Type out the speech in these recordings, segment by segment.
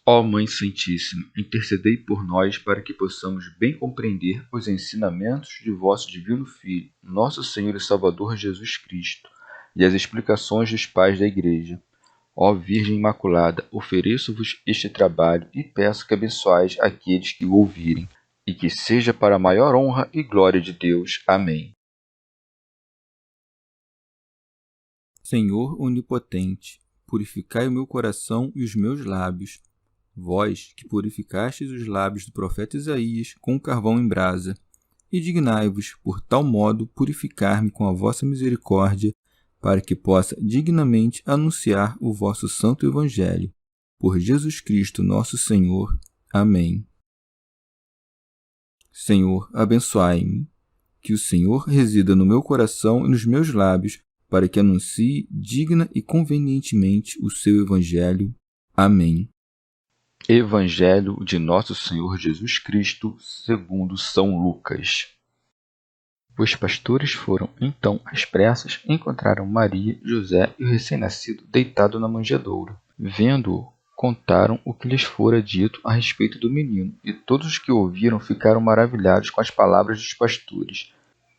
Ó Mãe Santíssima, intercedei por nós para que possamos bem compreender os ensinamentos de vosso Divino Filho, nosso Senhor e Salvador Jesus Cristo, e as explicações dos pais da Igreja. Ó Virgem Imaculada, ofereço-vos este trabalho e peço que abençoais aqueles que o ouvirem, e que seja para a maior honra e glória de Deus. Amém. Senhor onipotente, purificai o meu coração e os meus lábios. Vós, que purificastes os lábios do profeta Isaías com carvão em brasa, e dignai-vos, por tal modo, purificar-me com a vossa misericórdia, para que possa dignamente anunciar o vosso santo Evangelho. Por Jesus Cristo nosso Senhor. Amém. Senhor, abençoai-me. Que o Senhor resida no meu coração e nos meus lábios, para que anuncie digna e convenientemente o seu Evangelho. Amém. Evangelho de Nosso Senhor Jesus Cristo, segundo São Lucas. Os pastores foram, então, às pressas, encontraram Maria, José e o recém-nascido deitado na manjedoura. Vendo-o, contaram o que lhes fora dito a respeito do menino, e todos os que ouviram ficaram maravilhados com as palavras dos pastores.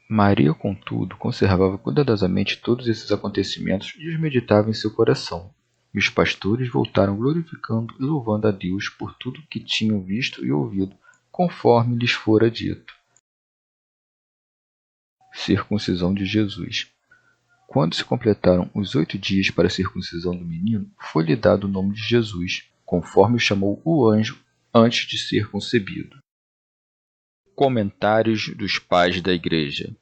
Maria, contudo, conservava cuidadosamente todos esses acontecimentos e os meditava em seu coração. E os pastores voltaram glorificando e louvando a Deus por tudo que tinham visto e ouvido, conforme lhes fora dito. Circuncisão de Jesus. Quando se completaram os 8 dias para a circuncisão do menino, foi-lhe dado o nome de Jesus, conforme o chamou o anjo antes de ser concebido. Comentários dos Pais da Igreja.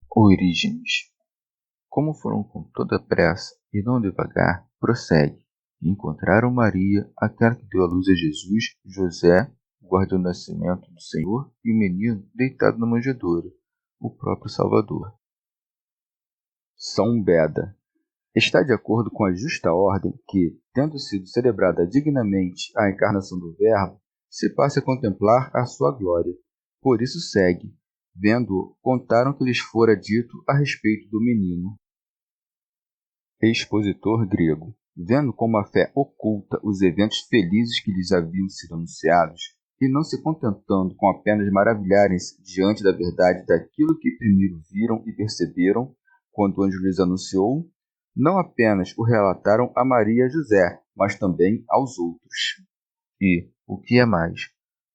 Orígenes. Como foram com toda pressa e não devagar, prossegue. Encontraram Maria, aquela que deu à luz a Jesus, José, guarda o nascimento do Senhor, e o menino deitado na manjedoura, o próprio Salvador. São Beda. Está de acordo com a justa ordem que, tendo sido celebrada dignamente a encarnação do Verbo, se passe a contemplar a sua glória. Por isso segue. Vendo-o, contaram que lhes fora dito a respeito do menino. Expositor grego. Vendo como a fé oculta os eventos felizes que lhes haviam sido anunciados, e não se contentando com apenas maravilharem-se diante da verdade daquilo que primeiro viram e perceberam, quando o anjo lhes anunciou, não apenas o relataram a Maria e a José, mas também aos outros. E, o que é mais,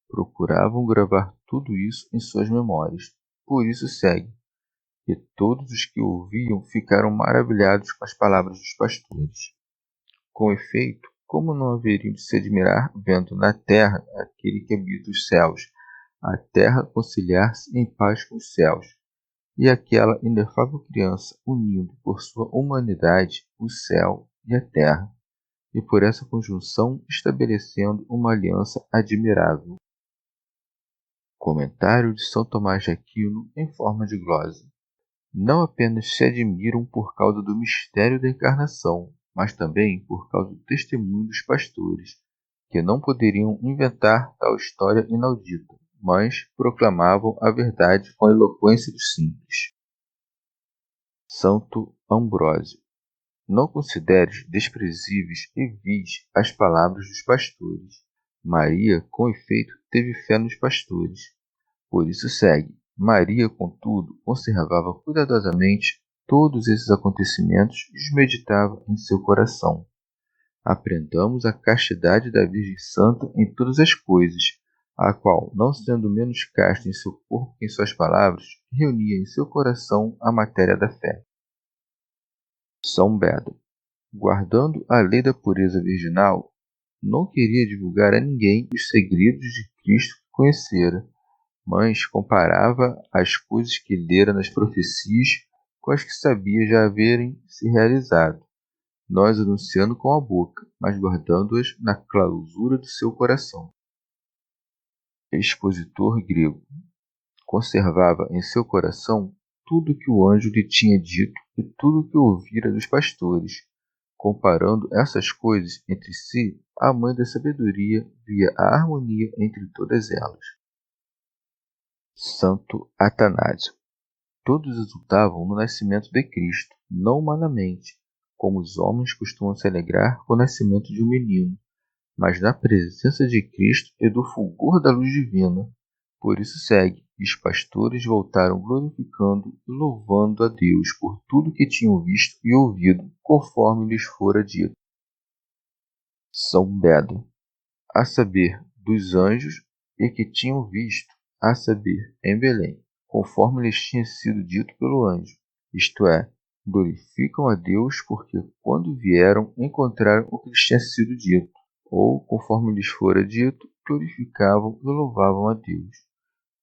procuravam gravar tudo isso em suas memórias. Por isso segue. E todos os que ouviam ficaram maravilhados com as palavras dos pastores. Com efeito, como não haveriam de se admirar vendo na terra aquele que habita os céus, a terra conciliar-se em paz com os céus, e aquela inefável criança unindo por sua humanidade o céu e a terra, e por essa conjunção estabelecendo uma aliança admirável. Comentário de São Tomás de Aquino em forma de glosa. Não apenas se admiram por causa do mistério da encarnação, mas também por causa do testemunho dos pastores, que não poderiam inventar tal história inaudita, mas proclamavam a verdade com a eloquência dos simples. Santo Ambrósio. Não consideres desprezíveis e vis as palavras dos pastores. Maria, com efeito, teve fé nos pastores. Por isso segue. Maria, contudo, conservava cuidadosamente todos esses acontecimentos e os meditava em seu coração. Aprendamos a castidade da Virgem Santa em todas as coisas, a qual, não sendo menos casta em seu corpo que em suas palavras, reunia em seu coração a matéria da fé. São Beda. Guardando a lei da pureza virginal, não queria divulgar a ninguém os segredos de Cristo que conhecera, mas comparava as coisas que lera nas profecias com as que sabia já haverem se realizado, nós anunciando com a boca, mas guardando-as na clausura do seu coração. Expositor grego. Conservava em seu coração tudo que o anjo lhe tinha dito e tudo que ouvira dos pastores. Comparando essas coisas entre si, a mãe da sabedoria via a harmonia entre todas elas. Santo Atanásio. Todos exultavam no nascimento de Cristo, não humanamente, como os homens costumam se alegrar com o nascimento de um menino, mas na presença de Cristo e do fulgor da luz divina. Por isso segue, e os pastores voltaram glorificando e louvando a Deus por tudo que tinham visto e ouvido, conforme lhes fora dito. São Beda, a saber, dos anjos, e que tinham visto, a saber, em Belém, conforme lhes tinha sido dito pelo anjo, isto é, glorificam a Deus porque, quando vieram, encontraram o que lhes tinha sido dito, ou, conforme lhes fora dito, glorificavam e louvavam a Deus.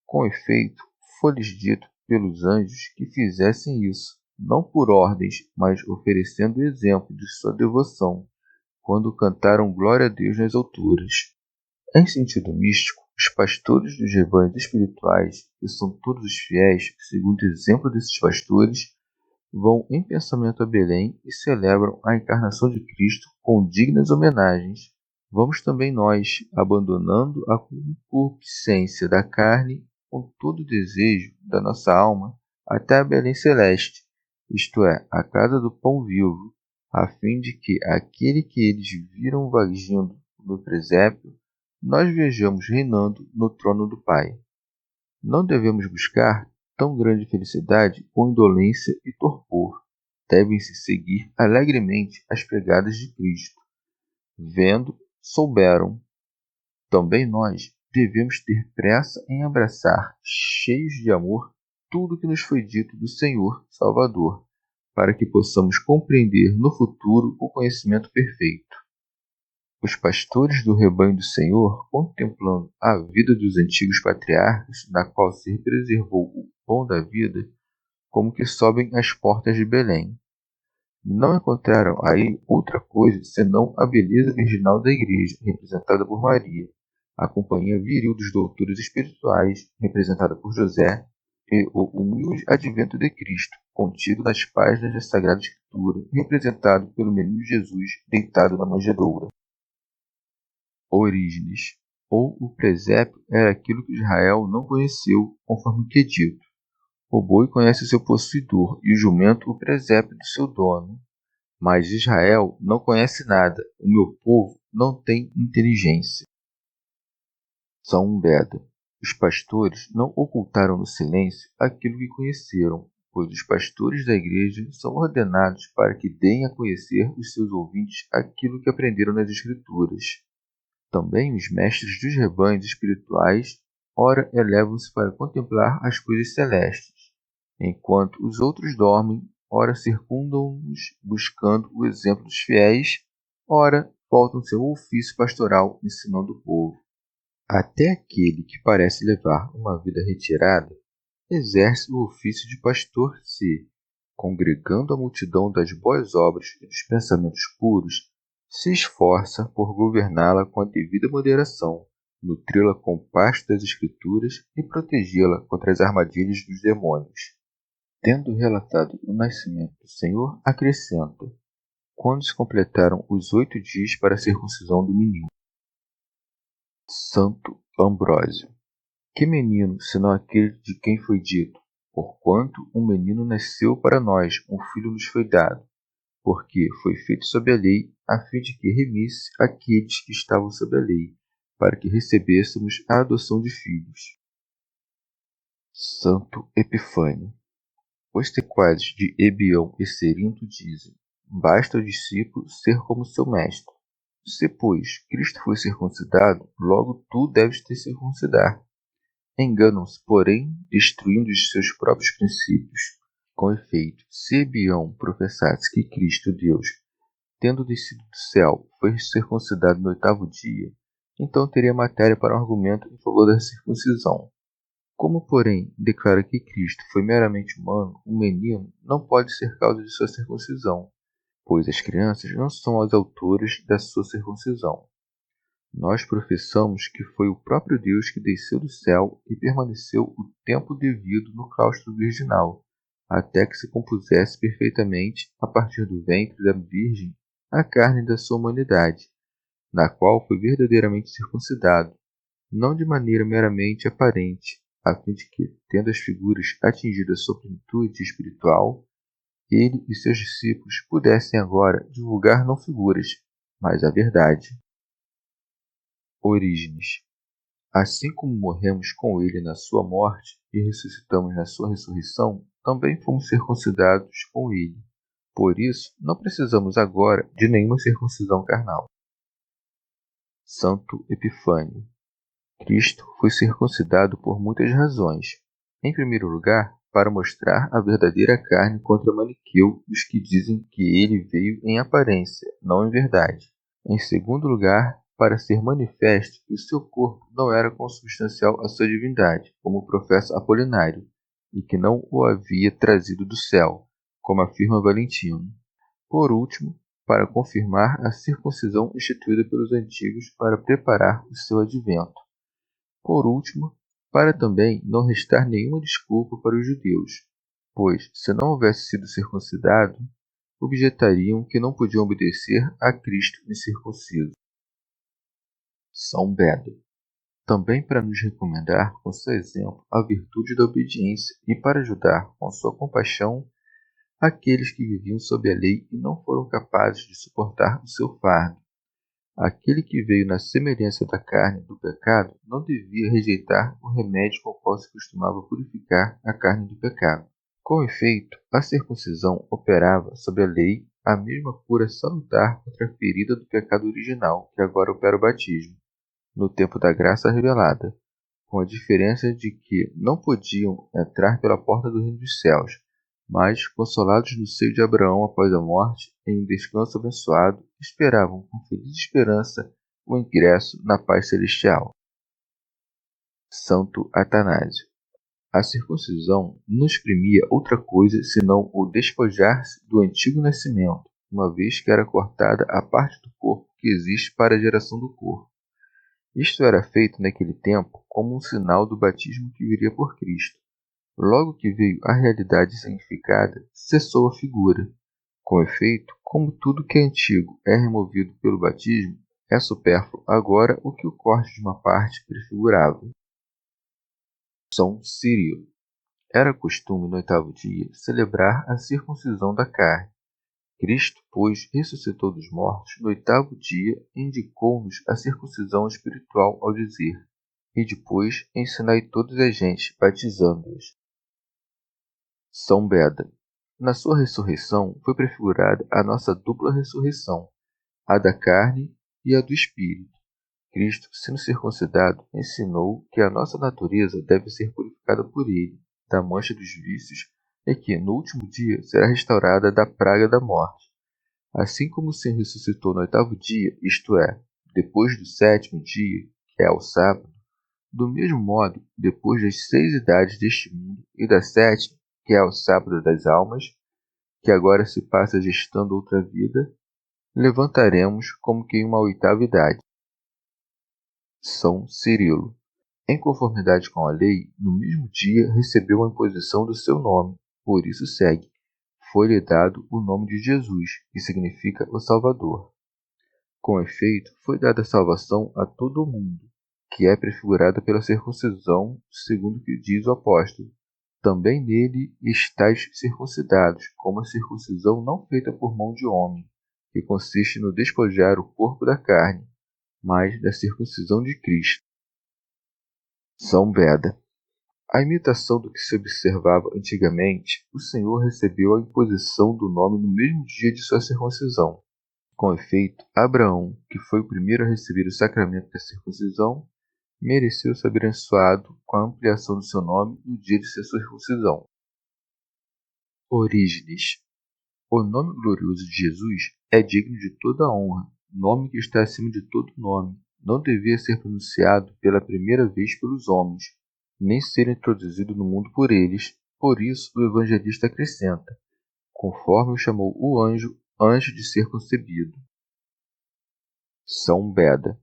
Com efeito, foi-lhes dito pelos anjos que fizessem isso, não por ordens, mas oferecendo exemplo de sua devoção, quando cantaram glória a Deus nas alturas. Em sentido místico, os pastores dos rebanhos espirituais, que são todos os fiéis, segundo o exemplo desses pastores, vão em pensamento a Belém e celebram a encarnação de Cristo com dignas homenagens. Vamos também nós, abandonando a concupiscência da carne, com todo o desejo da nossa alma, até a Belém celeste, isto é, a casa do pão vivo, a fim de que aquele que eles viram vagindo no presépio, nós vejamos reinando no trono do Pai. Não devemos buscar tão grande felicidade com indolência e torpor. Devem-se seguir alegremente as pegadas de Cristo. Vendo, souberam. Também nós devemos ter pressa em abraçar, cheios de amor, tudo que nos foi dito do Senhor Salvador, para que possamos compreender no futuro o conhecimento perfeito. Os pastores do rebanho do Senhor, contemplando a vida dos antigos patriarcas, na qual se preservou o pão da vida, como que sobem às portas de Belém. Não encontraram aí outra coisa senão a beleza virginal da igreja, representada por Maria, a companhia viril dos doutores espirituais, representada por José, e o humilde advento de Cristo, contido nas páginas da Sagrada Escritura, representado pelo menino Jesus deitado na manjedoura. Orígenes, ou o presépio era aquilo que Israel não conheceu, conforme que é dito. O boi conhece o seu possuidor, e o jumento o presépio do seu dono. Mas Israel não conhece nada, o meu povo não tem inteligência. São Beda. Os pastores não ocultaram no silêncio aquilo que conheceram, pois os pastores da igreja são ordenados para que deem a conhecer os seus ouvintes aquilo que aprenderam nas Escrituras. Também os mestres dos rebanhos espirituais, ora elevam-se para contemplar as coisas celestes, enquanto os outros dormem, ora circundam-nos buscando o exemplo dos fiéis, ora voltam seu ofício pastoral ensinando o povo. Até aquele que parece levar uma vida retirada, exerce o ofício de pastor se, congregando a multidão das boas obras e dos pensamentos puros, se esforça por governá-la com a devida moderação, nutri-la com o pasto das Escrituras e protegê-la contra as armadilhas dos demônios. Tendo relatado o nascimento do Senhor, acrescenta: quando se completaram os 8 dias para a circuncisão do menino. Santo Ambrósio. Que menino, senão aquele de quem foi dito: porquanto um menino nasceu para nós, um filho nos foi dado, porque foi feito sob a lei, a fim de que remisse aqueles que estavam sob a lei, para que recebêssemos a adoção de filhos. Santo Epifânio. Os sequazes de Ebião e Cerinto dizem: basta ao discípulo ser como seu mestre. Se, pois, Cristo foi circuncidado, logo tu deves te circuncidar. Enganam-se, porém, destruindo os seus próprios princípios. Com efeito, se Ebião professasse que Cristo, Deus, tendo descido do céu, foi circuncidado no 8º dia, então teria matéria para um argumento em favor da circuncisão. Como, porém, declara que Cristo foi meramente humano, um menino não pode ser causa de sua circuncisão, pois as crianças não são as autoras da sua circuncisão. Nós professamos que foi o próprio Deus que desceu do céu e permaneceu o tempo devido no claustro virginal, até que se compusesse perfeitamente, a partir do ventre da Virgem, a carne da sua humanidade, na qual foi verdadeiramente circuncidado, não de maneira meramente aparente, a fim de que, tendo as figuras atingido a sua plenitude espiritual, ele e seus discípulos pudessem agora divulgar não figuras, mas a verdade. Orígenes. Assim como morremos com ele na sua morte e ressuscitamos na sua ressurreição, também fomos circuncidados com ele. Por isso, não precisamos agora de nenhuma circuncisão carnal. Santo Epifânio. Cristo foi circuncidado por muitas razões. Em primeiro lugar, para mostrar a verdadeira carne contra Maniqueu dos que dizem que ele veio em aparência, não em verdade. Em segundo lugar, para ser manifesto que o seu corpo não era consubstancial à sua divindade, como professa Apolinário, e que não o havia trazido do céu, como afirma Valentino. Por último, para confirmar a circuncisão instituída pelos antigos para preparar o seu advento. Por último, para também não restar nenhuma desculpa para os judeus, pois, se não houvesse sido circuncidado, objetariam que não podiam obedecer a Cristo incircunciso. São Beda. Também para nos recomendar com seu exemplo a virtude da obediência e para ajudar com sua compaixão aqueles que viviam sob a lei e não foram capazes de suportar o seu fardo. Aquele que veio na semelhança da carne do pecado não devia rejeitar o remédio com o qual se costumava purificar a carne do pecado. Com efeito, a circuncisão operava sob a lei a mesma cura salutar contra a ferida do pecado original que agora opera o batismo, no tempo da graça revelada, com a diferença de que não podiam entrar pela porta do reino dos céus, mas, consolados no seio de Abraão após a morte, em um descanso abençoado, esperavam com feliz esperança o ingresso na paz celestial. Santo Atanásio. A circuncisão não exprimia outra coisa senão o despojar-se do antigo nascimento, uma vez que era cortada a parte do corpo que existe para a geração do corpo. Isto era feito naquele tempo como um sinal do batismo que viria por Cristo. Logo que veio a realidade significada, cessou a figura. Com efeito, como tudo que é antigo é removido pelo batismo, é supérfluo agora o que o corte de uma parte prefigurava. São Cirilo. Era costume no 8º dia celebrar a circuncisão da carne. Cristo, pois, ressuscitou dos mortos no 8º dia e indicou-nos a circuncisão espiritual ao dizer: e depois ensinai todas as gentes, batizando-as. São Beda. Na sua ressurreição foi prefigurada a nossa dupla ressurreição, a da carne e a do espírito. Cristo, sendo circuncidado, ensinou que a nossa natureza deve ser purificada por ele, da mancha dos vícios, e que, no último dia, será restaurada da praga da morte. Assim como o Senhor ressuscitou no 8º dia, isto é, depois do 7º dia, que é o sábado, do mesmo modo, depois das 6 idades deste mundo e da 7ª, que é o sábado das almas, que agora se passa gestando outra vida, levantaremos como que em uma 8ª idade. São Cirilo. Em conformidade com a lei, no mesmo dia recebeu a imposição do seu nome, por isso segue. Foi-lhe dado o nome de Jesus, que significa o Salvador. Com efeito, foi dada a salvação a todo o mundo, que é prefigurada pela circuncisão, segundo o que diz o apóstolo. Também nele estáis circuncidados, como a circuncisão não feita por mão de homem, que consiste no despojar o corpo da carne, mas da circuncisão de Cristo. São Beda. A imitação do que se observava antigamente, o Senhor recebeu a imposição do nome no mesmo dia de sua circuncisão. Com efeito, Abraão, que foi o primeiro a receber o sacramento da circuncisão, mereceu ser abençoado com a ampliação do seu nome no dia de sua circuncisão. Orígenes. O nome glorioso de Jesus é digno de toda honra, nome que está acima de todo nome. Não devia ser pronunciado pela primeira vez pelos homens, nem ser introduzido no mundo por eles. Por isso o evangelista acrescenta, conforme o chamou o anjo antes de ser concebido. São Beda.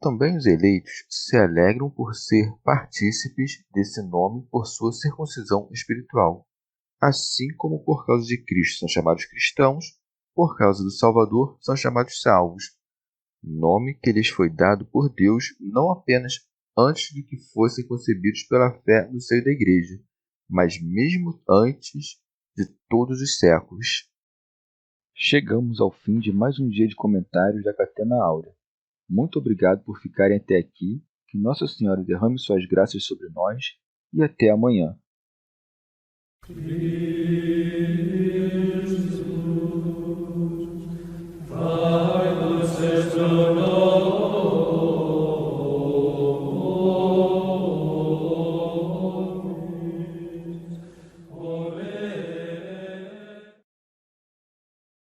Também os eleitos se alegram por ser partícipes desse nome por sua circuncisão espiritual. Assim como por causa de Cristo são chamados cristãos, por causa do Salvador são chamados salvos. Nome que lhes foi dado por Deus não apenas antes de que fossem concebidos pela fé no seio da Igreja, mas mesmo antes de todos os séculos. Chegamos ao fim de mais um dia de comentários da Catena Áurea. Muito obrigado por ficarem até aqui, que Nossa Senhora derrame suas graças sobre nós e até amanhã.